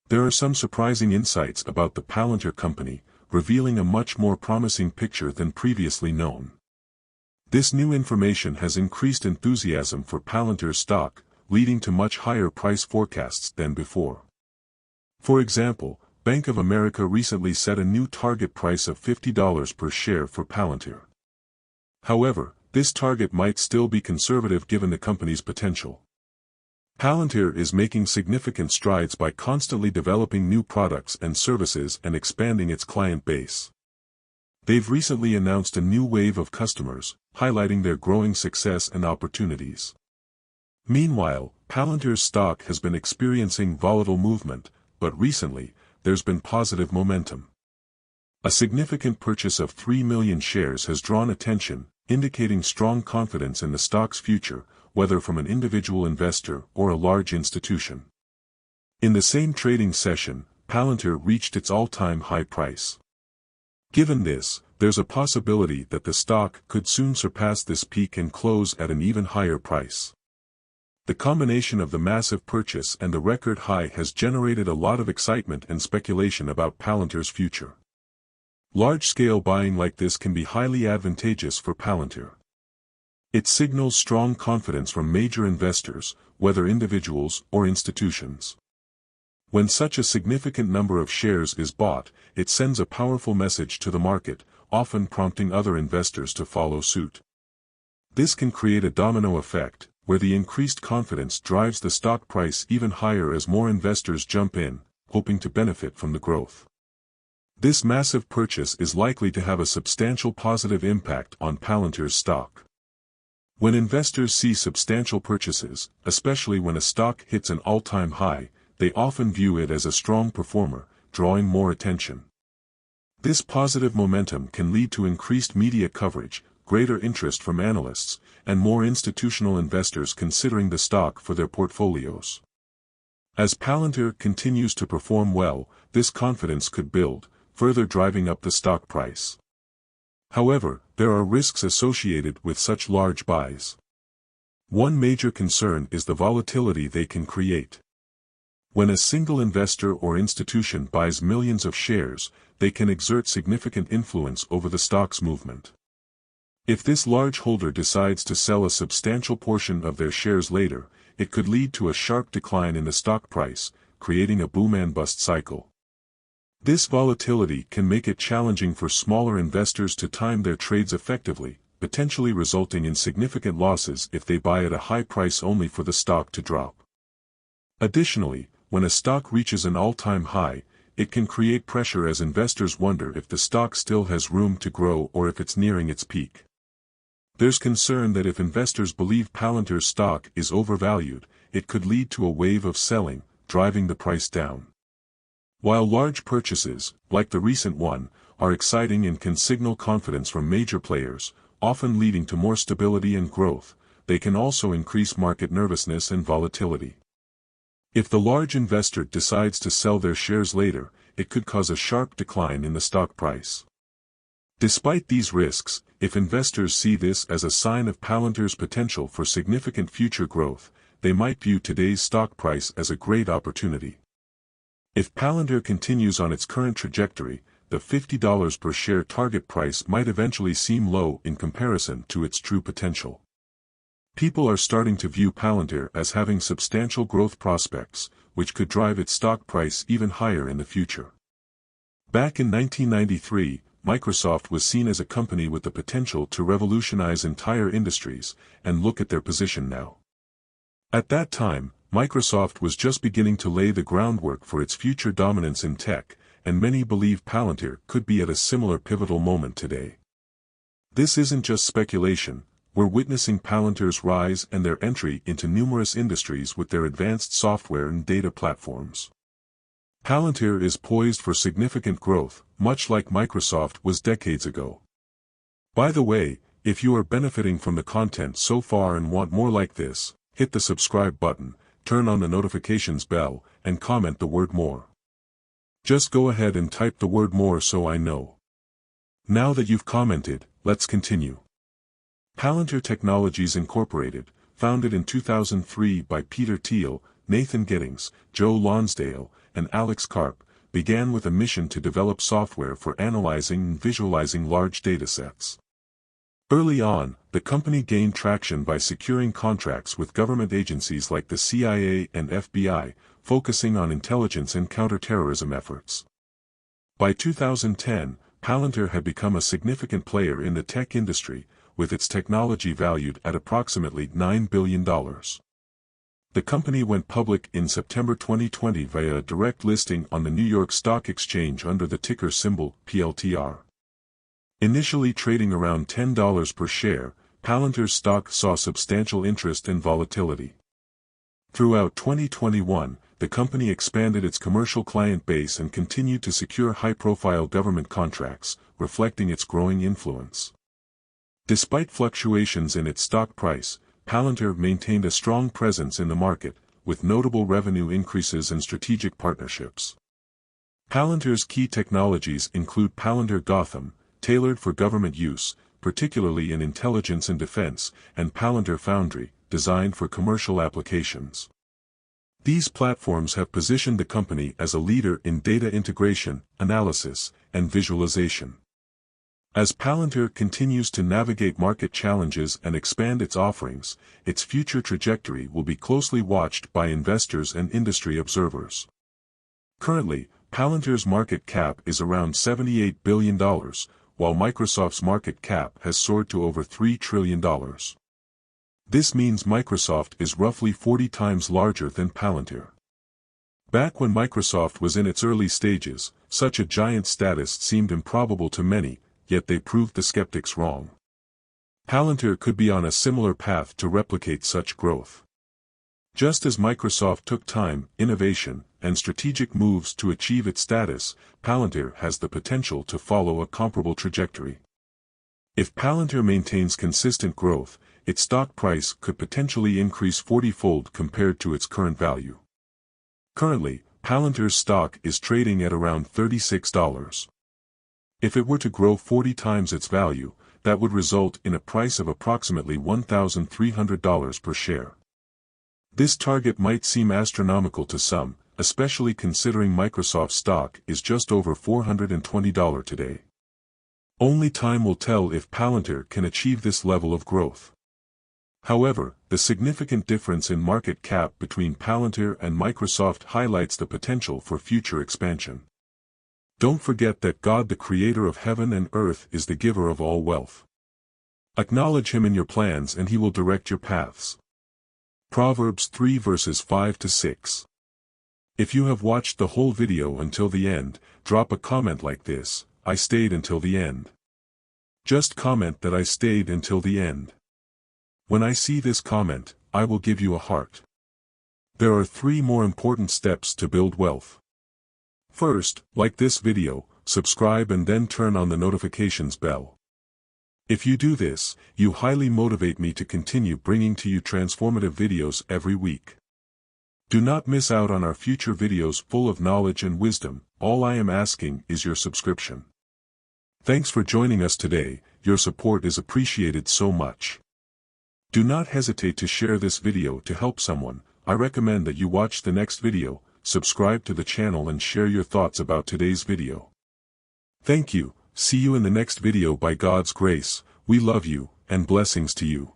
There are some surprising insights about the Palantir company, revealing a much more promising picture than previously known. This new information has increased enthusiasm for Palantir stock, leading to much higher price forecasts than before. For example, Bank of America recently set a new target price of $50 per share for Palantir. However, this target might still be conservative given the company's potential. Palantir is making significant strides by constantly developing new products and services and expanding its client base. They've recently announced a new wave of customers, highlighting their growing success and opportunities. Meanwhile, Palantir's stock has been experiencing volatile movement, but recently, there's been positive momentum. A significant purchase of 3 million shares has drawn attention, indicating strong confidence in the stock's future, whether from an individual investor or a large institution. In the same trading session, Palantir reached its all-time high price. Given this, there's a possibility that the stock could soon surpass this peak and close at an even higher price. The combination of the massive purchase and the record high has generated a lot of excitement and speculation about Palantir's future. Large-scale buying like this can be highly advantageous for Palantir. It signals strong confidence from major investors, whether individuals or institutions. When such a significant number of shares is bought, it sends a powerful message to the market, often prompting other investors to follow suit. This can create a domino effect, where the increased confidence drives the stock price even higher as more investors jump in, hoping to benefit from the growth. This massive purchase is likely to have a substantial positive impact on Palantir's stock. When investors see substantial purchases, especially when a stock hits an all-time high, they often view it as a strong performer, drawing more attention. This positive momentum can lead to increased media coverage, greater interest from analysts, and more institutional investors considering the stock for their portfolios. As Palantir continues to perform well, this confidence could build, further driving up the stock price. However, there are risks associated with such large buys. One major concern is the volatility they can create. When a single investor or institution buys millions of shares, they can exert significant influence over the stock's movement. If this large holder decides to sell a substantial portion of their shares later, it could lead to a sharp decline in the stock price, creating a boom-and-bust cycle. This volatility can make it challenging for smaller investors to time their trades effectively, potentially resulting in significant losses if they buy at a high price only for the stock to drop. Additionally, when a stock reaches an all-time high, it can create pressure as investors wonder if the stock still has room to grow or if it's nearing its peak. There's concern that if investors believe Palantir's stock is overvalued, it could lead to a wave of selling, driving the price down. While large purchases, like the recent one, are exciting and can signal confidence from major players, often leading to more stability and growth, they can also increase market nervousness and volatility. If the large investor decides to sell their shares later, it could cause a sharp decline in the stock price. Despite these risks, if investors see this as a sign of Palantir's potential for significant future growth, they might view today's stock price as a great opportunity. If Palantir continues on its current trajectory, the $50 per share target price might eventually seem low in comparison to its true potential. People are starting to view Palantir as having substantial growth prospects, which could drive its stock price even higher in the future. Back in 1993, Microsoft was seen as a company with the potential to revolutionize entire industries, and look at their position now. At that time, Microsoft was just beginning to lay the groundwork for its future dominance in tech, and many believe Palantir could be at a similar pivotal moment today. This isn't just speculation, we're witnessing Palantir's rise and their entry into numerous industries with their advanced software and data platforms. Palantir is poised for significant growth, much like Microsoft was decades ago. By the way, if you are benefiting from the content so far and want more like this, hit the subscribe button, turn on the notifications bell, and comment the word more. Just go ahead and type the word more so I know. Now that you've commented, let's continue. Palantir Technologies Incorporated, founded in 2003 by Peter Thiel, Nathan Giddings, Joe Lonsdale, and Alex Karp, began with a mission to develop software for analyzing and visualizing large datasets. Early on, the company gained traction by securing contracts with government agencies like the CIA and FBI, focusing on intelligence and counterterrorism efforts. By 2010, Palantir had become a significant player in the tech industry, with its technology valued at approximately $9 billion. The company went public in September 2020 via a direct listing on the New York Stock Exchange under the ticker symbol PLTR. Initially trading around $10 per share, Palantir's stock saw substantial interest and volatility. Throughout 2021, the company expanded its commercial client base and continued to secure high-profile government contracts, reflecting its growing influence. Despite fluctuations in its stock price, Palantir maintained a strong presence in the market, with notable revenue increases and strategic partnerships. Palantir's key technologies include Palantir Gotham, tailored for government use, particularly in intelligence and defense, and Palantir Foundry, designed for commercial applications. These platforms have positioned the company as a leader in data integration, analysis, and visualization. As Palantir continues to navigate market challenges and expand its offerings, its future trajectory will be closely watched by investors and industry observers. Currently, Palantir's market cap is around $78 billion, while Microsoft's market cap has soared to over $3 trillion. This means Microsoft is roughly 40 times larger than Palantir. Back when Microsoft was in its early stages, such a giant status seemed improbable to many, yet they proved the skeptics wrong. Palantir could be on a similar path to replicate such growth. Just as Microsoft took time, innovation, and strategic moves to achieve its status, Palantir has the potential to follow a comparable trajectory. If Palantir maintains consistent growth, its stock price could potentially increase 40-fold compared to its current value. Currently, Palantir's stock is trading at around $36. If it were to grow 40 times its value, that would result in a price of approximately $1,300 per share. This target might seem astronomical to some, especially considering Microsoft's stock is just over $420 today. Only time will tell if Palantir can achieve this level of growth. However, the significant difference in market cap between Palantir and Microsoft highlights the potential for future expansion. Don't forget that God, the creator of heaven and earth, is the giver of all wealth. Acknowledge him in your plans and he will direct your paths. Proverbs 3 verses 5-6. If you have watched the whole video until the end, drop a comment like this: I stayed until the end. Just comment that I stayed until the end. When I see this comment, I will give you a heart. There are 3 more important steps to build wealth. First, like this video, subscribe and then turn on the notifications bell. If you do this, you highly motivate me to continue bringing to you transformative videos every week. Do not miss out on our future videos full of knowledge and wisdom. All I am asking is your subscription. Thanks for joining us today, your support is appreciated so much. Do not hesitate to share this video to help someone. I recommend that you watch the next video, subscribe to the channel and share your thoughts about today's video. Thank you, see you in the next video by God's grace. We love you, and blessings to you.